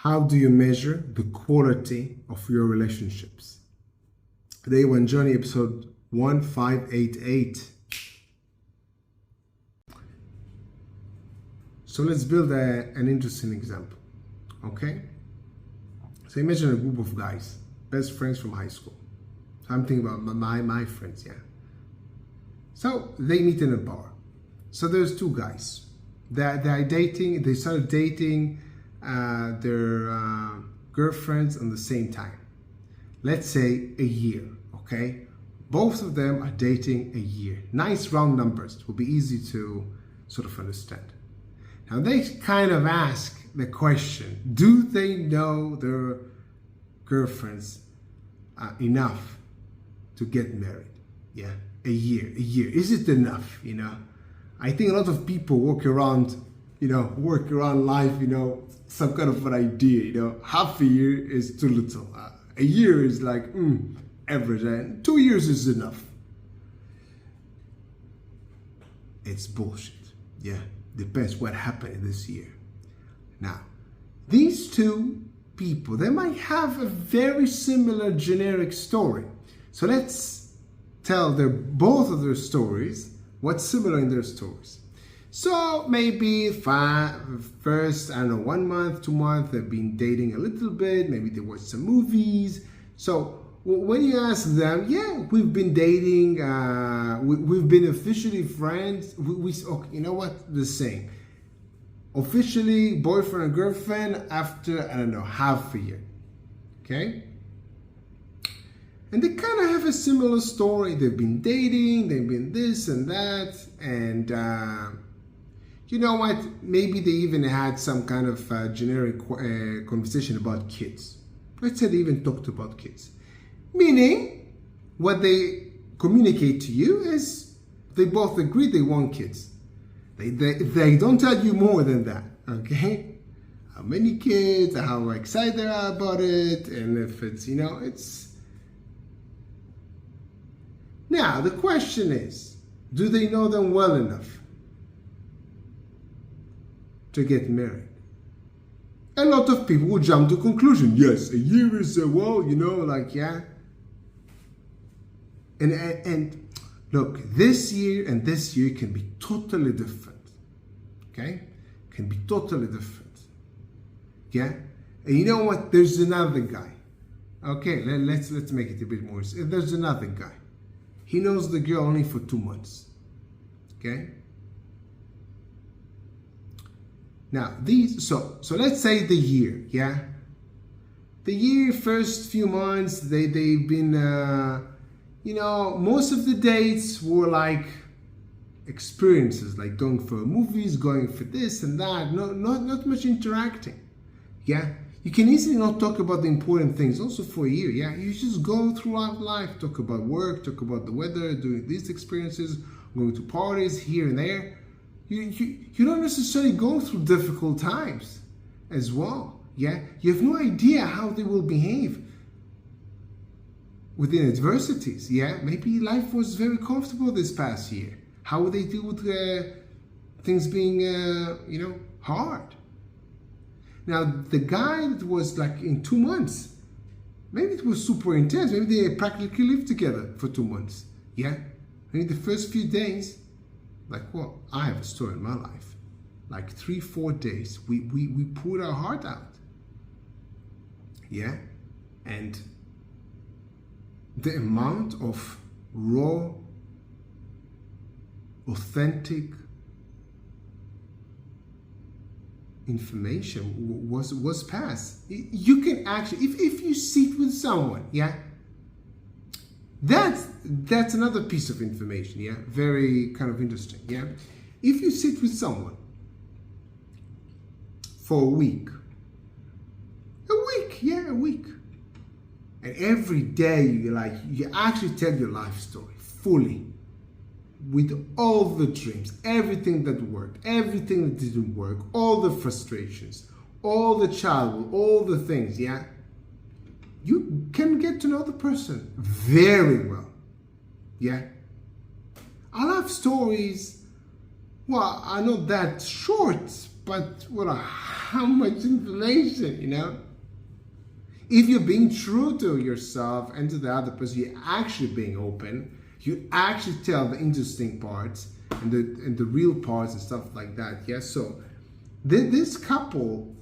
How do you measure the quality of your relationships? Day One Journey, episode 1588. So let's build an interesting example, okay? So imagine a group of guys, best friends from high school. I'm thinking about my friends, yeah. So they meet in a bar. So there's two guys. They're dating, they started dating their girlfriends on the same time. Let's say a year, okay? Both of them are dating a year. Nice round numbers. It will be easy to sort of understand. Now they kind of ask the question, do they know their girlfriends enough to get married? Yeah, a year. Is it enough, you know? I think a lot of people work around life, some kind of an idea, half a year is too little. A year is like, average, and 2 years is enough. It's bullshit, yeah. Depends what happened this year. Now, these two people, they might have a very similar generic story. So let's tell both of their stories, what's similar in their stories. So maybe first, 1 month, 2 months, they've been dating a little bit, maybe they watched some movies. So when you ask them, yeah, we've been dating, we've been officially friends, okay, you know what, the same. Officially boyfriend and girlfriend after, half a year, okay? And they kind of have a similar story. They've been dating, they've been this and that, and you know what, maybe they even had some kind of generic conversation about kids. Let's say they even talked about kids. Meaning, what they communicate to you is they both agree they want kids. They don't tell you more than that, okay? How many kids, how excited they are about it, and if it's, it's... Now, the question is, do they know them well enough to get married? A lot of people will jump to conclusion, yes, a year is, yeah. And look, this year and this year can be totally different, okay? Can be totally different, yeah? And you know what? There's another guy. Okay, let's make it a bit more. There's another guy. He knows the girl only for 2 months, okay? Now, so let's say the year, yeah? The year, first few months, they've been, most of the dates were like experiences, like going for movies, going for this and that, not much interacting, yeah? You can easily not talk about the important things also for a year, yeah? You just go throughout life, talk about work, talk about the weather, doing these experiences, going to parties here and there. You don't necessarily go through difficult times as well, yeah? You have no idea how they will behave within adversities, yeah? Maybe life was very comfortable this past year. How would they deal with things being, hard? Now, the guy that was like in 2 months, maybe it was super intense. Maybe they practically lived together for 2 months, yeah? Maybe the first few days, I have a story in my life. Like 3-4 days, we poured our heart out. Yeah? And the amount of raw, authentic information was passed. You can actually, if you sit with someone, yeah? That's another piece of information, yeah? Very kind of interesting, yeah? If you sit with someone for a week, and every day you actually tell your life story fully, with all the dreams, everything that worked, everything that didn't work, all the frustrations, all the childhood, all the things, yeah? You can get to know the person very well, yeah? I love stories, well, are not that short, but how much information, If you're being true to yourself and to the other person, you're actually being open, you actually tell the interesting parts and the real parts and stuff like that. Yeah. So this couple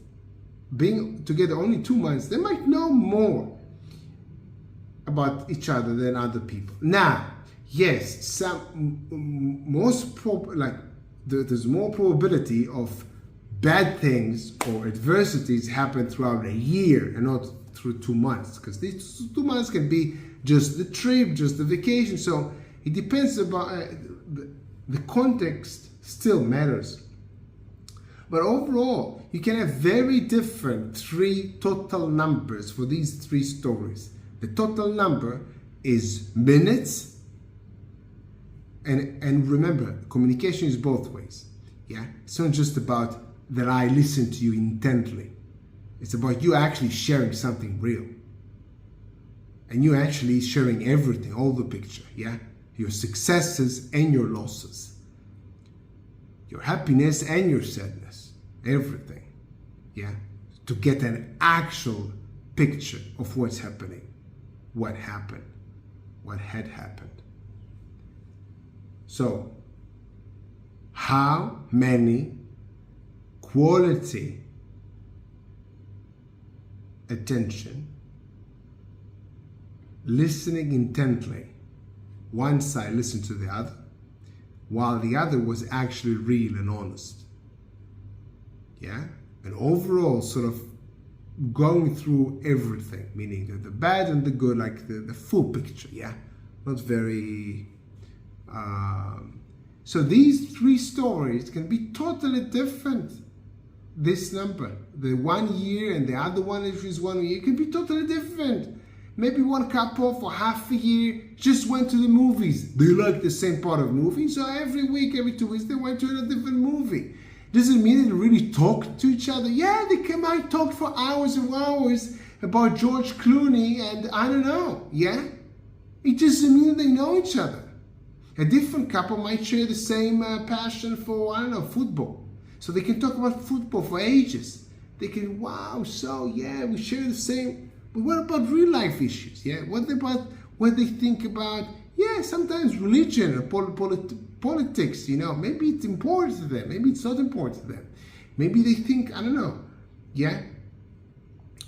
being together only 2 months, they might know more about each other than other people. Now, yes, there's more probability of bad things or adversities happen throughout a year and not through 2 months, because these 2 months can be just the trip, just the vacation. So it depends about the context still matters. But overall, you can have very different 3 total numbers for these 3 stories. The total number is minutes, and remember, communication is both ways. Yeah, it's not just about that I listen to you intently. It's about you actually sharing something real, and you actually sharing everything, all the picture. Yeah, your successes and your losses, your happiness and your sadness, everything. Yeah, to get an actual picture of what's happening, what happened, what had happened. So, how many quality attention, listening intently, one side listened to the other, while the other was actually real and honest. Yeah? And overall, sort of going through everything, meaning the bad and the good, like the full picture, yeah? Not very... So these 3 stories can be totally different. This number, the 1 year and the other one, if it's 1 year, can be totally different. Maybe one couple for half a year just went to the movies. They like the same part of movies, so every week, every 2 weeks, they went to a different movie. Doesn't mean they really talk to each other. Yeah, they might talk for hours and hours about George Clooney and I don't know, yeah? It doesn't mean they know each other. A different couple might share the same passion for, I don't know, football. So they can talk about football for ages. They can, wow, so yeah, we share the same. But what about real life issues? Yeah, what about what they think about? Yeah, sometimes religion or politics. Maybe it's important to them. Maybe it's not important to them. Maybe they think, I don't know. Yeah.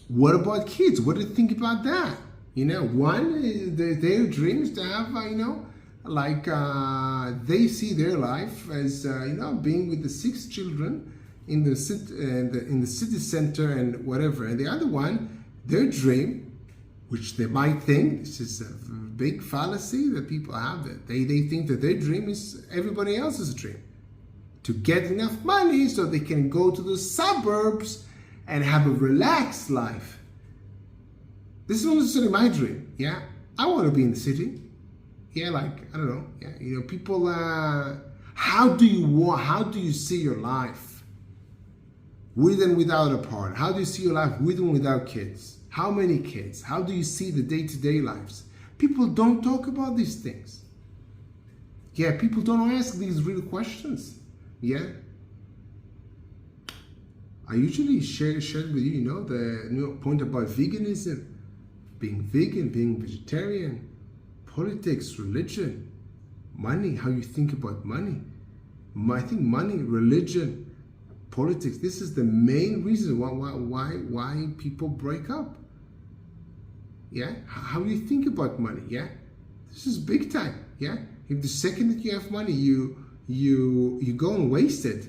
What about kids? What do they think about that? One, their dreams to have, they see their life as being with the 6 children in the city center and whatever, and the other one, their dream, which they might think this is a big fallacy that people have, that they think that their dream is everybody else's dream, to get enough money so they can go to the suburbs and have a relaxed life. This is not necessarily my dream. Yeah, I want to be in the city. Yeah, I don't know. Yeah, people. How do you see your life with and without a partner? How do you see your life with and without kids? How many kids? How do you see the day-to-day lives? People don't talk about these things. Yeah, people don't ask these real questions. Yeah. I usually share with you, the point about veganism, being vegan, being vegetarian. Politics, religion, money, how you think about money. I think money, religion, politics, this is the main reason why people break up. Yeah? How do you think about money? Yeah? This is big time. Yeah? If the second that you have money, you go and waste it,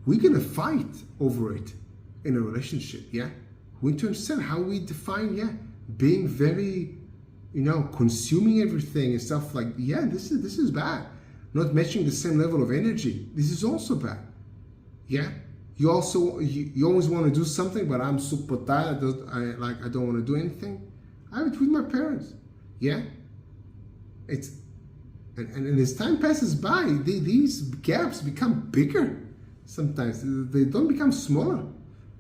we're gonna fight over it in a relationship. Yeah? We need to understand how we define, being very, consuming everything and stuff like, this is bad. Not matching the same level of energy. This is also bad. Yeah? You always want to do something, but I'm super tired. I don't want to do anything. I have it with my parents. Yeah? And as time passes by, these gaps become bigger sometimes. They don't become smaller.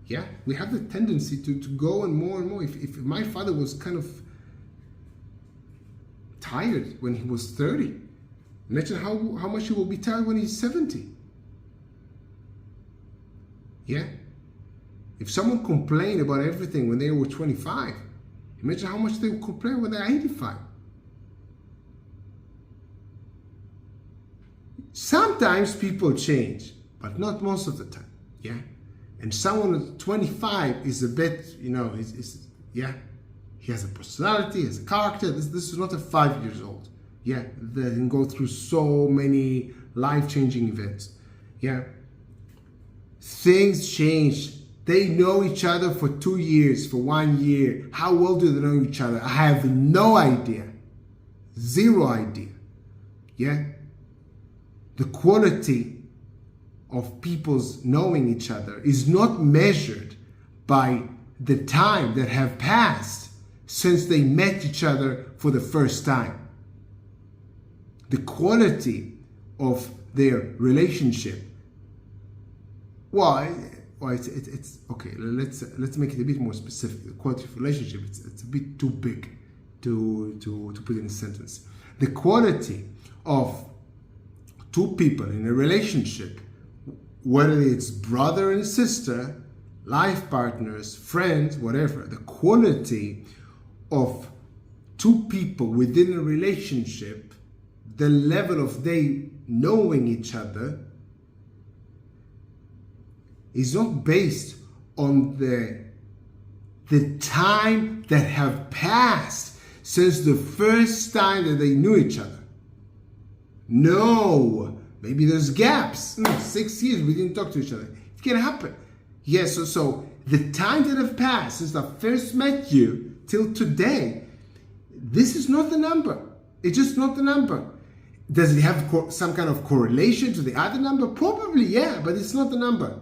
Yeah? We have the tendency to go and more. If my father was kind of tired when he was 30, imagine how much he will be tired when he's 70. Yeah? If someone complained about everything when they were 25, imagine how much they will complain when they're 85. Sometimes people change, but not most of the time. Yeah? And someone at 25 is a bit, yeah? He has a personality, he has a character. This is not a 5 years old. Yeah? They can go through so many life-changing events. Yeah? Things change. They know each other for 2 years, for 1 year. How well do they know each other? I have no idea. Zero idea. Yeah? The quality of people's knowing each other is not measured by the time that have passed since they met each other for the first time. The quality of their relationship, it's okay. Let's make it a bit more specific. The quality of relationship, it's a bit too big to put in a sentence. The quality of two people in a relationship, whether it's brother and sister, life partners, friends, whatever, the quality of two people within a relationship, the level of they knowing each other is not based on the time that have passed since the first time that they knew each other. No, maybe there's gaps. 6 years we didn't talk to each other. It can happen. Yes, so the time that have passed since I first met you till today, this is not the number. It's just not the number. Does it have some kind of correlation to the other number? Probably, yeah, but it's not the number.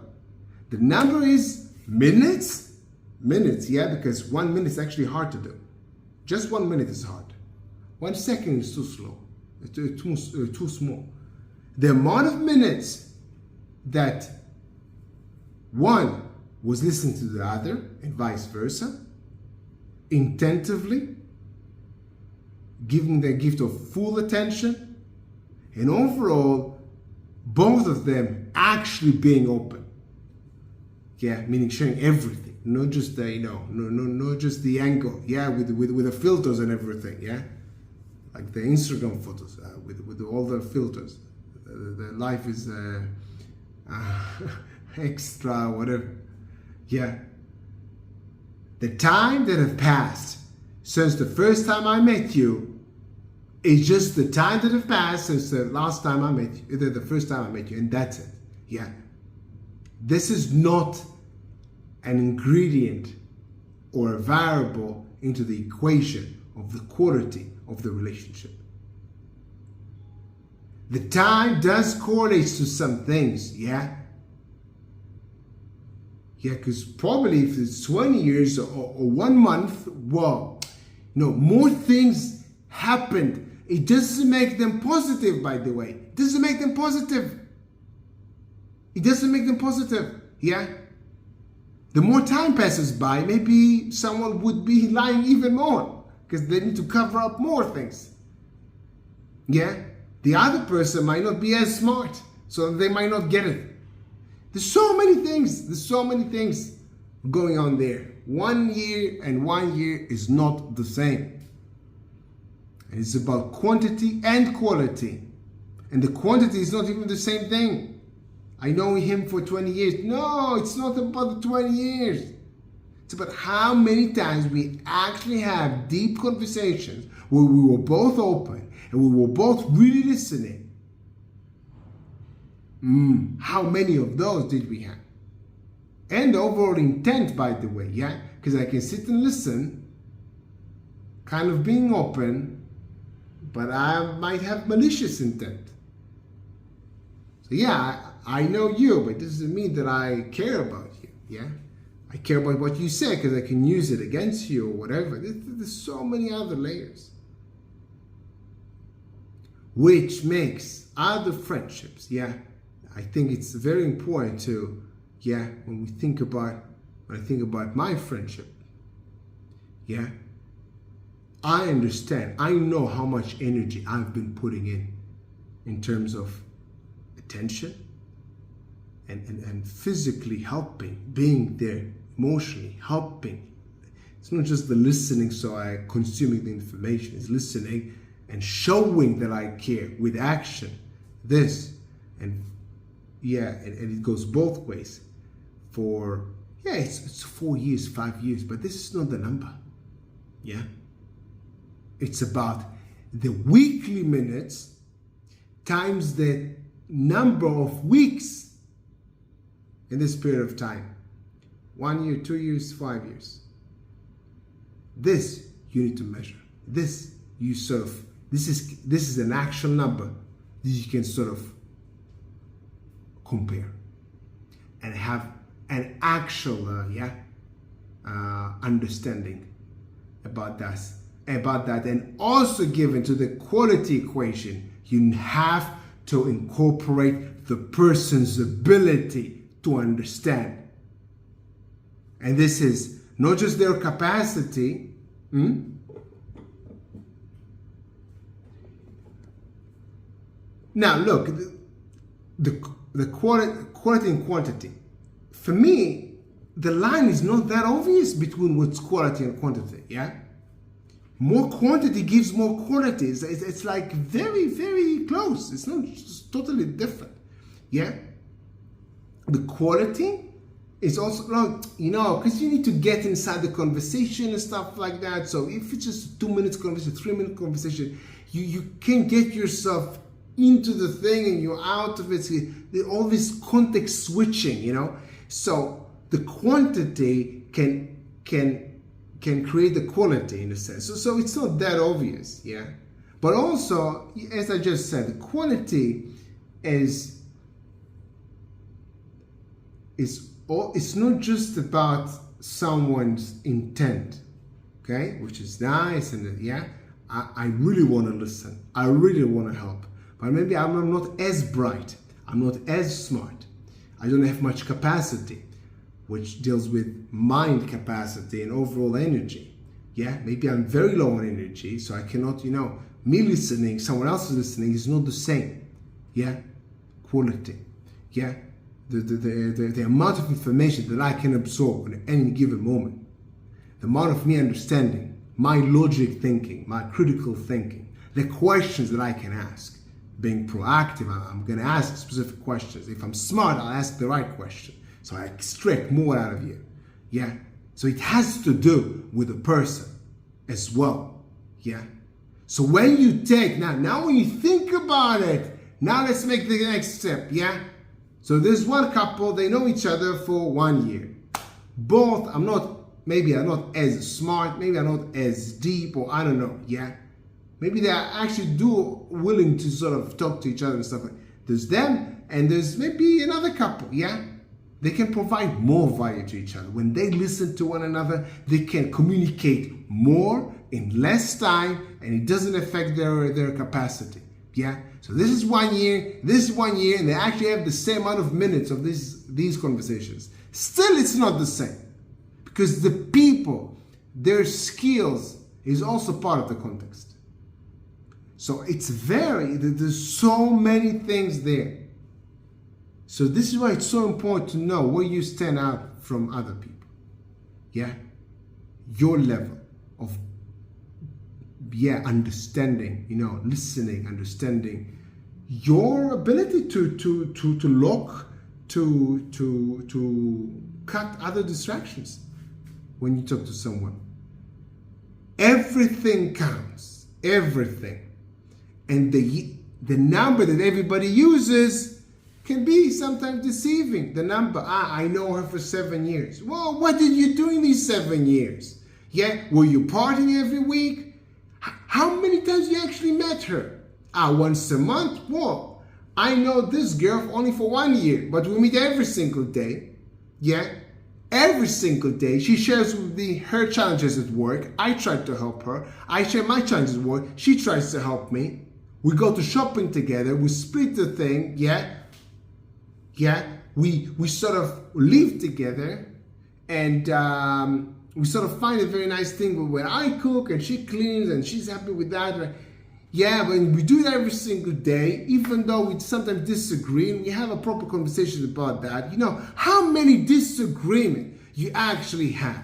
The number is minutes. Minutes, yeah, because 1 minute is actually hard to do. Just 1 minute is hard. 1 second is too slow. Too small. The amount of minutes that one was listening to the other and vice versa, attentively, giving the gift of full attention, and overall, both of them actually being open. Yeah, meaning sharing everything, not just the, not just the angle. Yeah, with the filters and everything. Yeah, like the Instagram photos with all the filters. The life is extra, whatever. Yeah. The time that have passed since the first time I met you is just the time that have passed since the last time I met you, the first time I met you, and that's it. Yeah. This is not an ingredient or a variable into the equation of the quality of the relationship. The time does correlate to some things, yeah? Yeah, because probably if it's 20 years or 1 month, well, more things happened. It doesn't make them positive, by the way. It doesn't make them positive. It doesn't make them positive, yeah? The more time passes by, maybe someone would be lying even more because they need to cover up more things. Yeah? The other person might not be as smart, so they might not get it. There's so many things going on there. 1 year and 1 year is not the same. And it's about quantity and quality. And the quantity is not even the same thing. I know him for 20 years. No, it's not about the 20 years. It's about how many times we actually have deep conversations where we were both open and we were both really listening. How many of those did we have? And the overall intent, by the way, yeah? Because I can sit and listen, kind of being open, but I might have malicious intent. So yeah, I know you, but this doesn't mean that I care about you, yeah? I care about what you say because I can use it against you or whatever. There's so many other layers. Which makes other friendships, yeah? I think it's very important to, yeah, when I think about my friendship, yeah? I understand, I know how much energy I've been putting in terms of attention, and physically helping, being there, emotionally helping. It's not just the listening, so I consuming the information. It's listening and showing that I care with action. This and it goes both ways. For it's 4 years, 5 years, but this is not the number. Yeah, it's about the weekly minutes times the number of weeks in this period of time. 1 year, 2 years, 5 years. This you need to measure. This is an actual number that you can sort of compare and have an actual understanding about that, and also given to the quality equation, you have to incorporate the person's ability to understand. And this is not just their capacity. Now look, the quality and quantity. For me, the line is not that obvious between what's quality and quantity. Yeah, more quantity gives more quality. It's like very, very close. It's not just totally different. Yeah, the quality is also not, because you need to get inside the conversation and stuff like that. So if it's just a 2 minutes conversation, 3 minute conversation, you can get yourself into the thing and you're out of it. All this context switching, So the quantity can create the quality in a sense. So it's not that obvious, yeah. But also, as I just said, the quality is it's not just about someone's intent, okay, which is nice, and I really want to listen, I really want to help, but maybe I'm not as bright, I'm not as smart, I don't have much capacity, which deals with mind capacity and overall energy. Yeah, maybe I'm very low on energy, so I cannot, me listening, someone else is listening is not the same. Yeah, quality. Yeah, the amount of information that I can absorb at any given moment, the amount of me understanding, my logic thinking, my critical thinking, the questions that I can ask, being proactive, I'm going to ask specific questions. If I'm smart, I'll ask the right question, so I extract more out of you. Yeah, so it has to do with the person as well. Yeah, so when you take, now when you think about it, now let's make the next step. Yeah, so there's one couple, they know each other for 1 year. Both, maybe I'm not as smart, maybe I'm not as deep, or I don't know, yeah. Maybe they are actually willing to sort of talk to each other and stuff like that. There's them, and there's maybe another couple, yeah. They can provide more value to each other. When they listen to one another, they can communicate more in less time, and it doesn't affect their capacity, yeah. So this is 1 year, this is 1 year, and they actually have the same amount of minutes of these conversations. Still, it's not the same, because the people, their skills is also part of the context. So there's so many things there. So this is why it's so important to know where you stand out from other people. Yeah, your level of understanding, listening, understanding, your ability to lock, to cut other distractions when you talk to someone. Everything counts, everything. And the number that everybody uses can be sometimes deceiving. The number, I know her for 7 years. Well, what did you do in these 7 years? Yeah, were you partying every week? How many times you actually met her? Once a month? Well, I know this girl only for 1 year, but we meet every single day. Yeah, every single day. She shares with me her challenges at work. I try to help her. I share my challenges at work. She tries to help me. We go to shopping together. We split the thing. We sort of live together, and we sort of find a very nice thing where I cook and she cleans and she's happy with that. Yeah, when we do it every single day, even though we sometimes disagree, and we have a proper conversation about that, you know, how many disagreements you actually had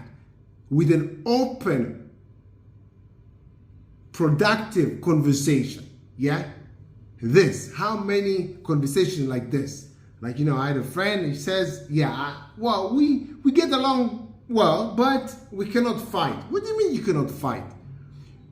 with an open, productive conversation, yeah? How many conversations like this? Like, you know, I had a friend, he says, yeah, well, we get along well, but we cannot fight. What do you mean you cannot fight?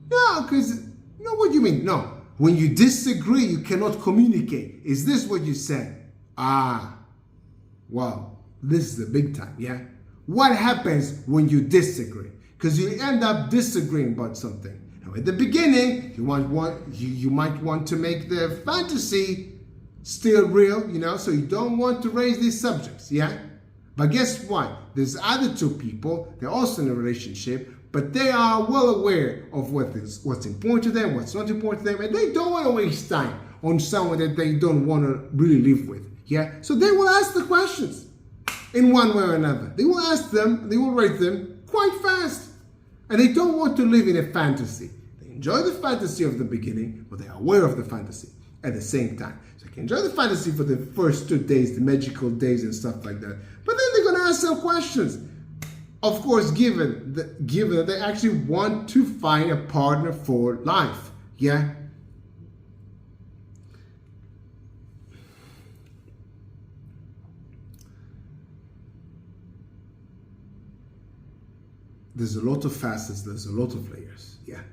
No, because, no, what do you mean? No, when you disagree, you cannot communicate. Is this what you said? Well, this is the big time, yeah? What happens when you disagree? Because you end up disagreeing about something. Now, at the beginning, you might want to make the fantasy still real, you know, so you don't want to raise these subjects, yeah? But guess what? There's other two people, they're also in a relationship, but they are well aware of what's important to them, what's not important to them, and they don't want to waste time on someone that they don't want to really live with, yeah? So they will ask the questions in one way or another. They will ask them, they will rate them quite fast. And they don't want to live in a fantasy. They enjoy the fantasy of the beginning, but they are aware of the fantasy at the same time. So you can enjoy the fantasy for the first 2 days, the magical days and stuff like that. But then they're going to ask some questions. Of course, given that they actually want to find a partner for life. Yeah? There's a lot of facets, there's a lot of layers, yeah.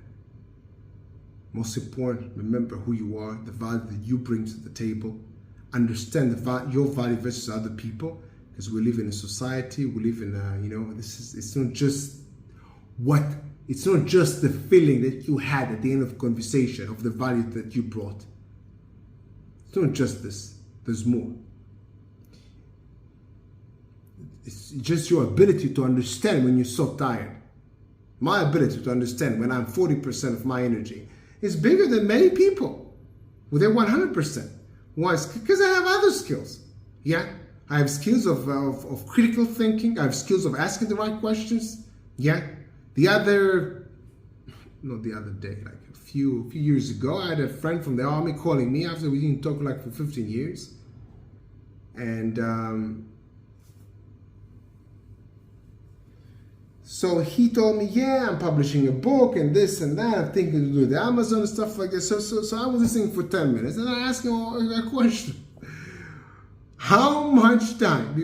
Most important, remember who you are, the value that you bring to the table. Understand your value versus other people, because we live in a society, we live in a, you know, it's not just the feeling that you had at the end of the conversation of the value that you brought. It's not just this, there's more. It's just your ability to understand when you're so tired. My ability to understand when I'm 40% of my energy is bigger than many people with their 100%. Why? Because I have other skills. Yeah? I have skills of critical thinking. I have skills of asking the right questions. Yeah? Not the other day, like a few years ago, I had a friend from the army calling me after we didn't talk like for 15 years. And so he told me, yeah, I'm publishing a book and this and that. I'm thinking to do the Amazon and stuff like that. So I was listening for 10 minutes and I asked him a question. How much time?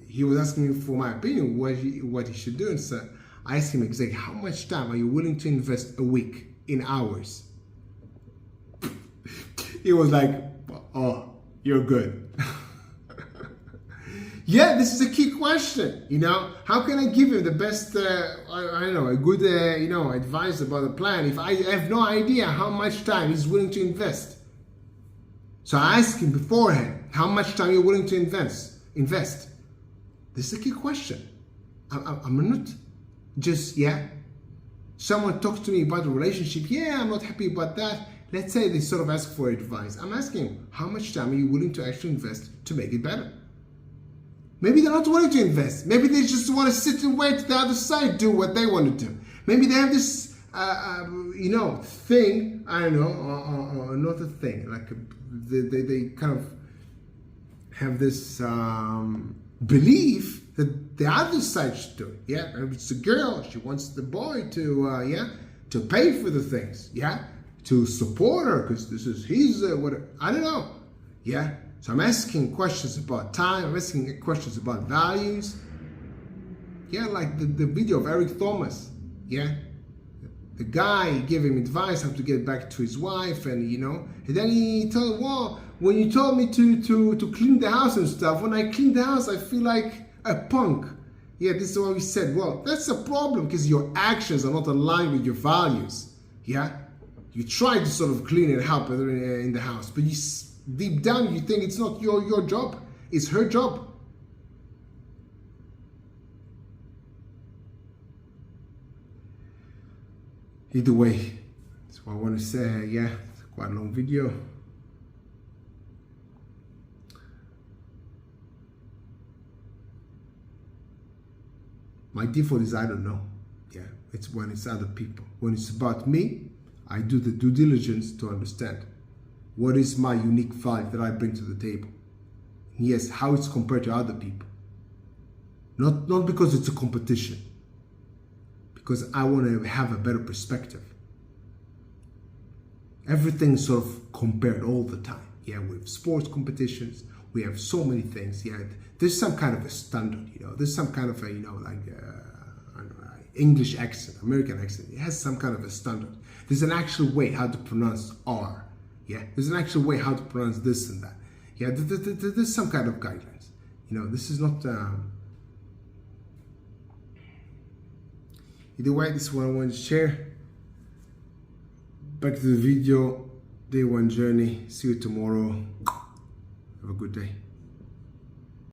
He was asking me for my opinion, what he should do. And so I asked him exactly, how much time are you willing to invest a week in hours? He was like, oh, you're good. Yeah, this is a key question, you know. How can I give him the best, I don't know, a good, advice about the plan if I have no idea how much time he's willing to invest? So I asked him beforehand, how much time you're willing to invest? This is a key question. I'm not just, someone talks to me about a relationship, I'm not happy about that. Let's say they sort of ask for advice. I'm asking, how much time are you willing to actually invest to make it better? Maybe they're not willing to invest. Maybe they just want to sit and wait the other side do what they want to do. Maybe they have this, thing, I don't know, or not a thing. Like they kind of have this belief that the other side should do it. Yeah, maybe it's a girl. She wants the boy to pay for the things. Yeah, to support her because this is his I don't know. Yeah. So I'm asking questions about time, I'm asking questions about values. Yeah, like the video of Eric Thomas. Yeah. The guy gave him advice how to get back to his wife and then he told him, well, when you told me to clean the house and stuff, when I clean the house, I feel like a punk. Yeah, this is what he said. Well, that's a problem because your actions are not aligned with your values. Yeah. You try to sort of clean and help in the house, but deep down you think it's not your job, it's her job. Either way, that's what I want to say. It's quite a long video. My default is I don't know. It's when it's other people. When it's about me, I do the due diligence to understand what is my unique value that I bring to the table. Yes, how it's compared to other people. Not because it's a competition, because I want to have a better perspective. Everything's sort of compared all the time. Yeah, we have sports competitions, we have so many things. Yeah, there's some kind of a standard, there's some kind of a, like I don't know, English accent, American accent. It has some kind of a standard. There's an actual way how to pronounce R. Yeah, there's an actual way how to pronounce this and that. Yeah, there's some kind of guidelines. This is not. Either way, this is what I want to share. Back to the video, day one journey. See you tomorrow. Have a good day.